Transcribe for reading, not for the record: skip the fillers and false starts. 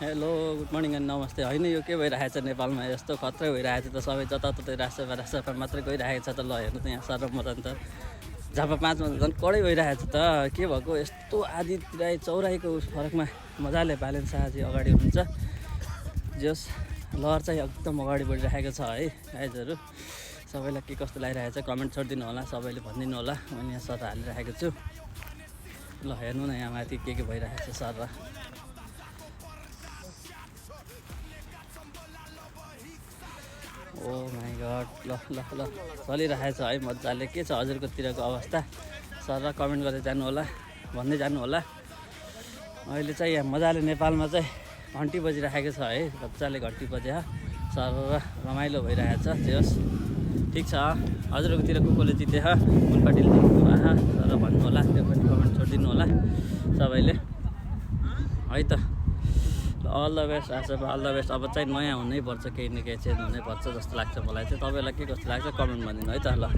Hello good morning and नमस्ते। होइन यो के भइरहेको छ नेपालमा, यस्तो खत्रै भइरहेको छ त। सबै जताततै राष्ट्रपा मात्रै गइरहेको छ त। ल हेर्नु त यहाँ सर म त झापा 5 मा झन् कडै भइरहेको छ त। के भएको यस्तो आदि राई चौराहीको फरकमा मजाले बालेन शाहजी अगाडि हुनुहुन्छ। जस लहर चाहिँ एकदम अगाडि बढिरहेको छ है गाइजहरू। सबैलाई के कस्तो लागिरहेको छ कमेन्ट छोडिदिनु होला, सबैले भनिदिनु होला। म यहाँ सर हालिरहेको छु। ल हेर्नु न यहाँ माथि के भइरहेको छ सर र ओ माई गड। ल चलिरहेछ है मजाले। के छ हजुरकोतिरको अवस्था सर र कमेन्ट गर्दै जानु होला, भन्दै जानु होला। अहिले चाहिँ यहाँ मजाले नेपालमा चाहिँ घन्टी बजिरहेको छ है, मजाले घन्टी बज्या सर र रमाइलो भइरहेछ। जेस् ठिक छ। हजुरकोतिर कोले जिते कुन पार्टीले जित्नु भयो सर भन्नु होला, त्यो पनि कमेन्ट छोडिदिनु होला सबैले है त। All the best Asha, all the best. अब चाहिँ नयाँ हुनैपर्छ, केही न केही चेन्ज हुनैपर्छ जस्तो लाग्छ मलाई चाहिँ। तपाईँलाई के कस्तो लाग्छ कमेन्ट भनिदिनु है त। ल।